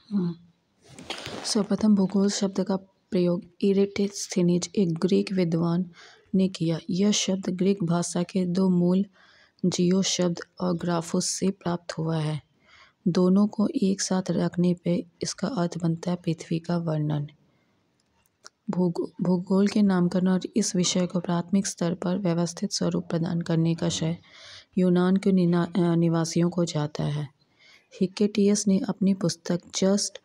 हम्म, सर्वप्रथम भूगोल शब्द का प्रयोग इरेटोस्थेनीज एक ग्रीक विद्वान ने किया। यह शब्द ग्रीक भाषा के दो मूल जियो शब्द और ग्राफोस से प्राप्त हुआ है। दोनों को एक साथ रखने पे इसका अर्थ बनता है पृथ्वी का वर्णन। भूगोल के नामकरण और इस विषय को प्राथमिक स्तर पर व्यवस्थित स्वरूप प्रदान करने का श्रेय यूनान के निवासियों को जाता है। हिक्केटियस ने अपनी पुस्तक जस्ट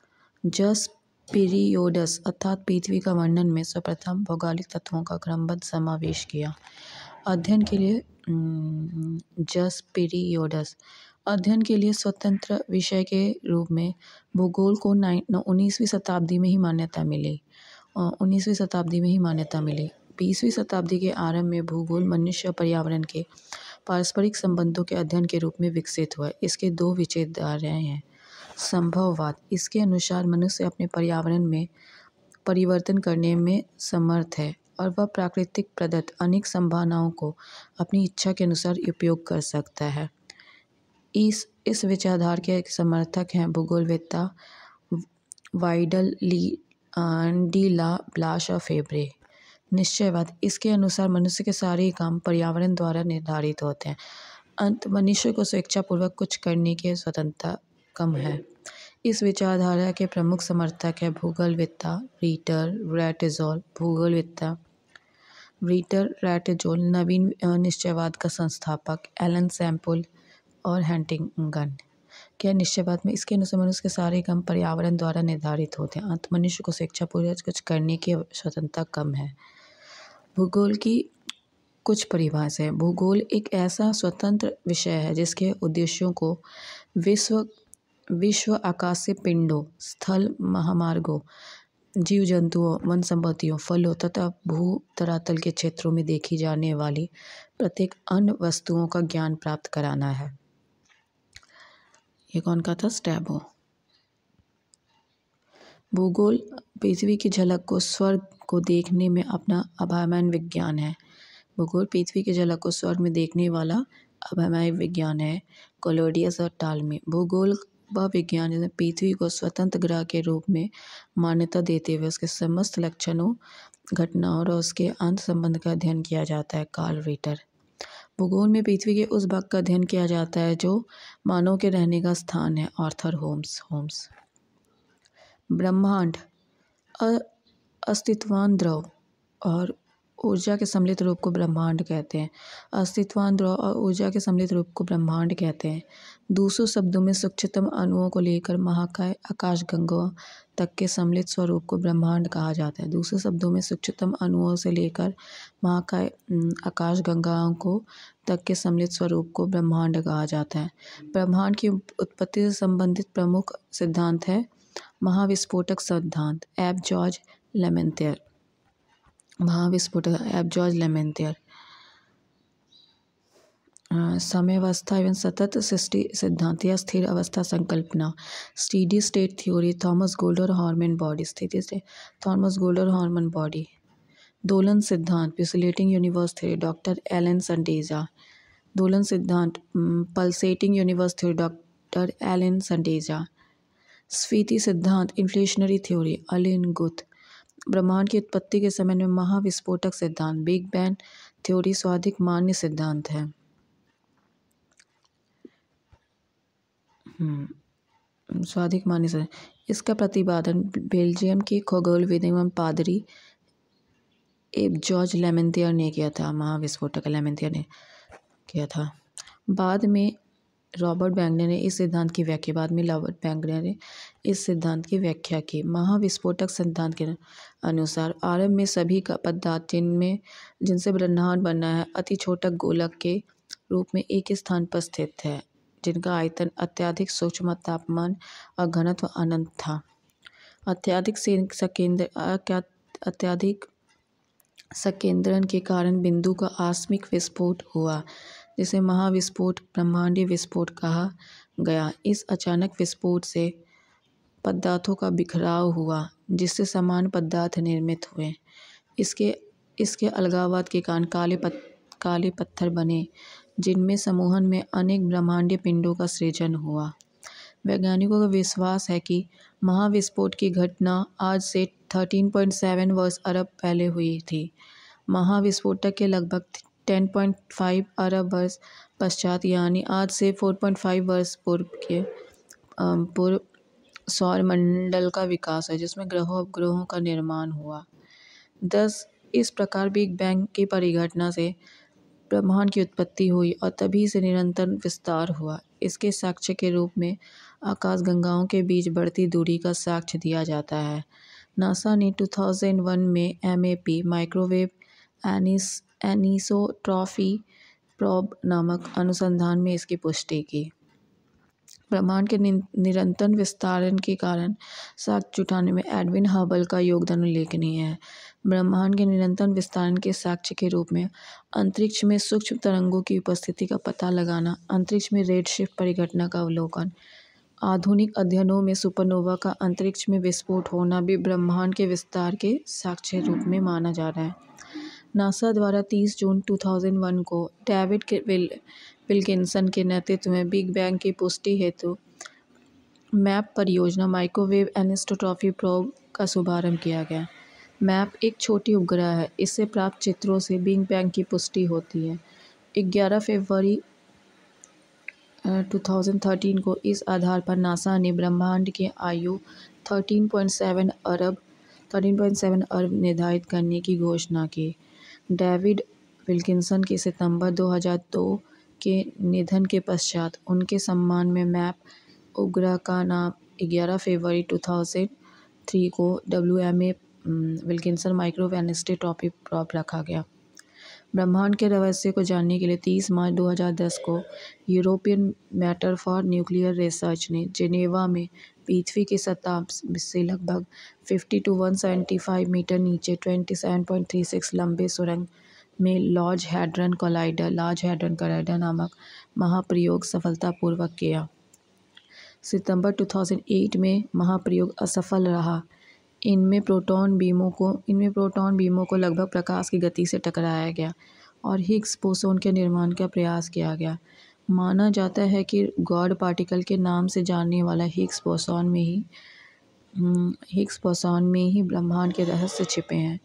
पीरियोडस अर्थात पृथ्वी का वर्णन में सर्वप्रथम भौगोलिक तत्वों का क्रमबद्ध समावेश किया। अध्ययन के लिए जस्ट पीरियोडस अध्ययन के लिए स्वतंत्र विषय के रूप में भूगोल को 19वीं शताब्दी में ही मान्यता मिली। 20वीं शताब्दी के आरंभ में भूगोल मनुष्य और पर्यावरण के पारस्परिक संबंधों के अध्ययन के रूप में विकसित हुआ। इसके दो विचारधाराएं हैं। संभववाद, इसके अनुसार मनुष्य अपने पर्यावरण में परिवर्तन करने में समर्थ है और वह प्राकृतिक प्रदत्त अनेक संभावनाओं को अपनी इच्छा के अनुसार उपयोग कर सकता है। इस विचारधारा के एक समर्थक हैं भूगोलवेत्ता वाइडल डी ला ब्लाश और फेब्रे। निश्चयवाद, इसके अनुसार मनुष्य के सारे काम पर्यावरण द्वारा निर्धारित होते हैं। अंत मनुष्य को स्वेच्छापूर्वक कुछ करने की स्वतंत्रता कम है। इस विचारधारा के प्रमुख समर्थक है भूगोलवेत्ता रीटर रैटजोल, नवीन निश्चयवाद का संस्थापक एलन सैम्पल और हंटिंगटन। क्या निश्चयवाद में इसके अनुसार मनुष्य के सारे काम पर्यावरण द्वारा निर्धारित होते हैं। अंत मनुष्य को स्वेच्छापूर्वक कुछ करने की स्वतंत्रता कम है। भूगोल की कुछ परिभाषाएं। भूगोल एक ऐसा स्वतंत्र विषय है जिसके उद्देश्यों को विश्व आकाशीय पिंडों, स्थल महामार्गों, जीव जंतुओं, वन संपत्तियों, फलों तथा भू धरातल के क्षेत्रों में देखी जाने वाली प्रत्येक अन्य वस्तुओं का ज्ञान प्राप्त कराना है। ये कौन का था? स्ट्रैबो। भूगोल पृथ्वी की झलक को स्वर्ग को देखने में अपना अभायमान विज्ञान है। भूगोल पृथ्वी की झलक को स्वर्ग में देखने वाला अभायमान विज्ञान है। क्लॉडियस और टालमी। भूगोल वह विज्ञान जिसमें पृथ्वी को स्वतंत्र ग्रह के रूप में मान्यता देते हुए उसके समस्त लक्षणों, घटनाओं और उसके अंत संबंध का अध्ययन किया जाता है। Carl Ritter. भूगोल में पृथ्वी के उस भाग का अध्ययन किया जाता है जो मानव के रहने का स्थान है। Arthur Holmes. ब्रह्मांड अस्तित्वान द्रव और ऊर्जा के सम्मिलित रूप को ब्रह्मांड कहते हैं। अस्तित्वान द्रव और ऊर्जा के सम्मिलित रूप को ब्रह्मांड कहते हैं। दूसरों शब्दों में सूक्ष्मतम अणुओं को लेकर महाकाय आकाशगंगाओं तक के सम्मिलित स्वरूप को ब्रह्मांड कहा जाता है। दूसरे शब्दों में सूक्ष्मतम अणुओं से लेकर महाकाय आकाशगंगाओं को तक के सम्मिलित स्वरूप को ब्रह्मांड कहा जाता है। ब्रह्मांड की उत्पत्ति से संबंधित प्रमुख सिद्धांत है महाविस्फोटक सिद्धांत एब जॉर्ज लेमेंतियर। समयावस्था एवं सतत सृष्टि सिद्धांत या स्थिर अवस्था संकल्पना steady state theory Thomas Golder Hermann Bondi. स्थिति से थॉमस गोल्डर हार्मन बॉडी। दोलन सिद्धांत pulsating universe theory doctor Alan Sandage. दोलन सिद्धांत pulsating universe theory doctor Alan Sandage. स्फीति सिद्धांत इन्फ्लेशनरी थ्योरी अलिन गुथ। ब्रह्मांड की उत्पत्ति के समय में महाविस्फोटक सिद्धांत बिग बैंग थ्योरी सर्वाधिक मान्य सिद्धांत है। सर्वाधिक मान्य सिद्धांत। इसका प्रतिपादन बेल्जियम के खगोलविद एवं पादरी एब जॉर्ज लेमेंतियर ने किया था। महाविस्फोटक लेमेंतियर ने किया था। बाद में रॉबर्ट बैंगलर ने इस सिद्धांत की व्याख्या की। महाविस्फोटक सिद्धांत के अनुसार आरंभ में सभी का पदार्थ जिनसे ब्रह्मांड बना है अति छोटा गोलक के रूप में एक स्थान पर स्थित है जिनका आयतन अत्यधिक सूक्ष्म, तापमान और घनत्व अनंत था। अत्यधिक संकेंद्रण के कारण बिंदु का आकस्मिक विस्फोट हुआ जिसे महाविस्फोट ब्रह्मांडीय विस्फोट कहा गया। इस अचानक विस्फोट से पदार्थों का बिखराव हुआ जिससे समान पदार्थ निर्मित हुए। इसके अलगाववाद के कारण काले पत्थर बने जिनमें समूहन में अनेक ब्रह्मांडीय पिंडों का सृजन हुआ। वैज्ञानिकों का विश्वास है कि महाविस्फोट की घटना आज से 13.7 वर्ष अरब पहले हुई थी। महाविस्फोटक के लगभग 10.5 अरब वर्ष पश्चात यानी आज से 4.5 वर्ष पूर्व सौर मंडल का विकास है, जिसमें ग्रहों उपग्रहों का निर्माण हुआ। 10 इस प्रकार बिग बैंग की परिघटना से ब्रह्मांड की उत्पत्ति हुई और तभी से निरंतर विस्तार हुआ। इसके साक्ष्य के रूप में आकाशगंगाओं के बीच बढ़ती दूरी का साक्ष्य दिया जाता है। नासा ने 2001 में MAP माइक्रोवेव एनिसोट्रॉपी प्रोब नामक अनुसंधान में इसकी पुष्टि की। ब्रह्मांड के निरंतर विस्तारण के कारण साक्ष्य जुटाने में एडविन हबल का योगदान उल्लेखनीय है। ब्रह्मांड के निरंतर विस्तारण के साक्ष्य के रूप में अंतरिक्ष में सूक्ष्म तरंगों की उपस्थिति का पता लगाना, अंतरिक्ष में रेडशिफ्ट परिघटना का अवलोकन, आधुनिक अध्ययनों में सुपरनोवा का अंतरिक्ष में विस्फोट होना भी ब्रह्मांड के विस्तार के साक्ष्य रूप में माना जा रहा है। नासा द्वारा 30 जून 2001 को डेविड विल्किंसन के नेतृत्व में बिग बैंग की पुष्टि हेतु मैप परियोजना माइक्रोवेव एनिसोट्रॉपी प्रोब का शुभारंभ किया गया। मैप एक छोटी उपग्रह है। इससे प्राप्त चित्रों से बिग बैंग की पुष्टि होती है। 11 फरवरी 2013 को इस आधार पर नासा ने ब्रह्मांड की आयु 13.7 अरब निर्धारित करने की घोषणा की। डेविड विल्किंसन के सितंबर 2002 के निधन के पश्चात उनके सम्मान में मैप उपग्रह का नाम 11 फरवरी 2003 को WMA Wilkinson microwave anisotropy probe रखा गया। ब्रह्मांड के रहस्य को जानने के लिए 30 मार्च 2010 को European matter for nuclear research ने जेनेवा में पृथ्वी की सतह से लगभग 50 to 175 मीटर नीचे 27.36 लंबे सुरंग में लार्ज हैड्रन कोलाइडर नामक महाप्रयोग सफलतापूर्वक किया। सितंबर 2008 में महाप्रयोग असफल रहा। इनमें प्रोटॉन बीमों को लगभग प्रकाश की गति से टकराया गया और हिग्स बोसोन के निर्माण का प्रयास किया गया। माना जाता है कि गॉड पार्टिकल के नाम से जानने वाला हिग्स बोसॉन में ही ब्रह्मांड के रहस्य छिपे हैं,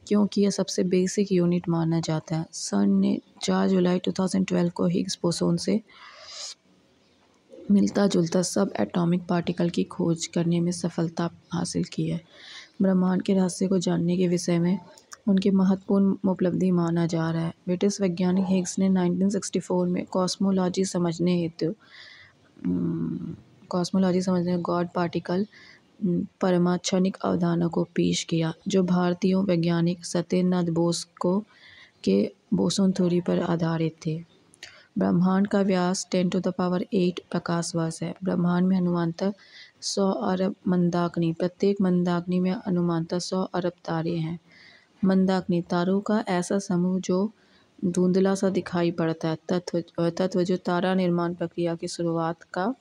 क्योंकि यह सबसे बेसिक यूनिट माना जाता है। सन ने 4 जुलाई 2012 को हिग्स बोसॉन से मिलता जुलता सब एटॉमिक पार्टिकल की खोज करने में सफलता हासिल की है। ब्रह्मांड के रहस्य को जानने के विषय में उनकी महत्वपूर्ण उपलब्धि माना जा रहा है। ब्रिटिश वैज्ञानिक हिग्स ने 1964 में कॉस्मोलॉजी समझने गॉड पार्टिकल परमाणुक अवधारणा को पेश किया, जो भारतीय वैज्ञानिक सत्येंद्रनाथ बोस के बोसोन थ्योरी पर आधारित थे। ब्रह्मांड का व्यास 10⁸ प्रकाश वर्ष है। ब्रह्मांड में अनुमानतः 100 अरब मंदाकिनी, प्रत्येक मंदाकिनी में अनुमानतः 100 अरब तारे हैं। मंदाकिनी तारों का ऐसा समूह जो धुंधला सा दिखाई पड़ता है। तत्व जो तारा निर्माण प्रक्रिया की शुरुआत का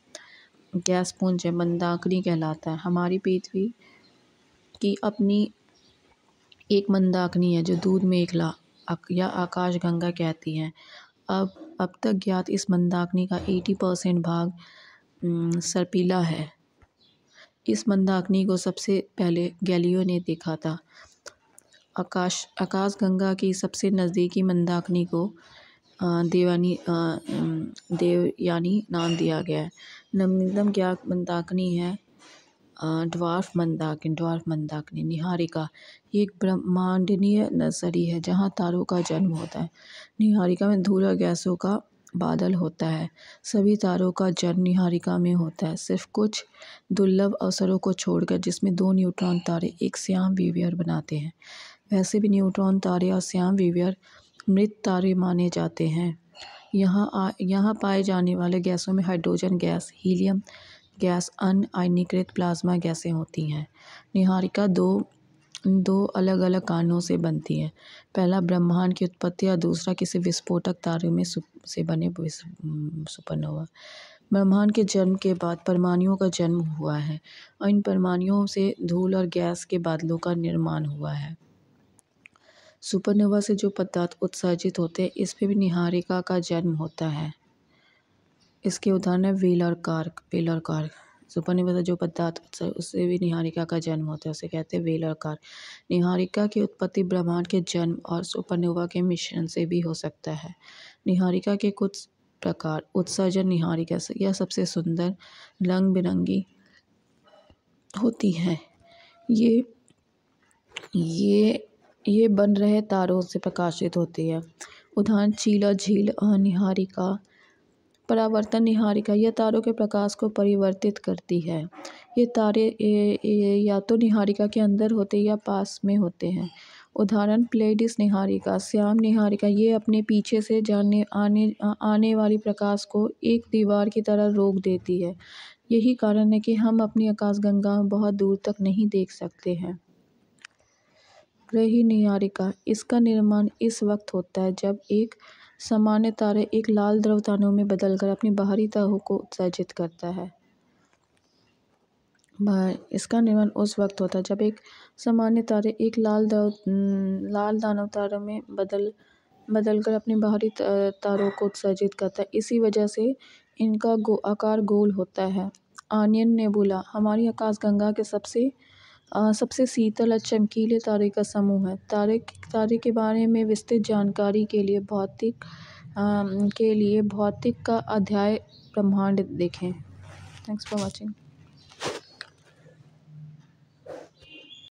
गैस पुंज है, मंदाकिनी कहलाता है। हमारी पृथ्वी की अपनी एक मंदाकिनी है जो दूध मेखला या आकाशगंगा कहती हैं। अब तक ज्ञात इस मंदाकिनी का 80% भाग सर्पिला है। इस मंदाकिनी को सबसे पहले गैलीलियो ने देखा था। आकाशगंगा की सबसे नज़दीकी मंदाकिनी को देवयानी नाम दिया गया है। नवीनतम ज्ञात मंदाकिनी है ड्वार्फ मंदाकिनी निहारिका। ये एक ब्रह्मांडीय नर्सरी है जहाँ तारों का जन्म होता है। निहारिका में धूल और गैसों का बादल होता है। सभी तारों का जन्म निहारिका में होता है, सिर्फ कुछ दुर्लभ अवसरों को छोड़कर, जिसमें 2 न्यूट्रॉन तारे एक श्याम विवर बनाते हैं। वैसे भी न्यूट्रॉन तारे और श्याम विवर मृत तारे माने जाते हैं। यहाँ पाए जाने वाले गैसों में हाइड्रोजन गैस, हीलियम गैस, अन्य आयनीकृत प्लाज्मा गैसें होती हैं। निहारिका दो अलग अलग कारणों से बनती है। पहला ब्रह्मांड की उत्पत्ति और दूसरा किसी विस्फोटक तारे में से बने सुपरनोवा। ब्रह्मांड के जन्म के बाद परमाणुओं का जन्म हुआ है और इन परमाणुओं से धूल और गैस के बादलों का निर्माण हुआ है। सुपरनोवा से जो पदार्थ उत्सर्जित होते हैं, इस पे भी निहारिका का जन्म होता है। इसके उदाहरण है व्हील और कार्क। व्हील और कार्क सुपरनोवा जो पदार्थ उससे भी निहारिका का जन्म होता है, उसे कहते हैं व्हील और कार्क। निहारिका की उत्पत्ति ब्रह्मांड के जन्म और सुपरनोवा के मिश्रण से भी हो सकता है। निहारिका के कुछ प्रकार। उत्सर्जन निहारिका से यह सबसे सुंदर रंग बिरंगी होती है। ये बन रहे तारों से प्रकाशित होती है। उदाहरण चीला, झील और निहारिका। परावर्तन निहारिका यह तारों के प्रकाश को परिवर्तित करती है। ये तारे या तो निहारिका के अंदर होते या पास में होते हैं। उदाहरण प्लेडिस निहारिका, श्याम निहारिका। ये अपने पीछे से आने वाली प्रकाश को एक दीवार की तरह रोक देती है। यही कारण है कि हम अपनी आकाशगंगा बहुत दूर तक नहीं देख सकते हैं। ग्रही निहारिका इसका निर्माण इस वक्त होता है जब एक सामान्य तारे एक लाल द्रव तनों में बदलकर अपनी बाहरी तहों को उत्सर्जित करता है। इसका निर्माण उस वक्त होता है जब एक सामान्य तारे एक लाल दानव तारों में बदलकर अपनी बाहरी तारों को उत्सर्जित करता है। इसी वजह से इनका आकार गोल होता है। आनियन नेबुला हमारी आकाशगंगा के सबसे शीतल और चमकीले तारे का समूह है। तारे के बारे में विस्तृत जानकारी के लिए भौतिक का अध्याय ब्रह्मांड देखें। Thanks for watching.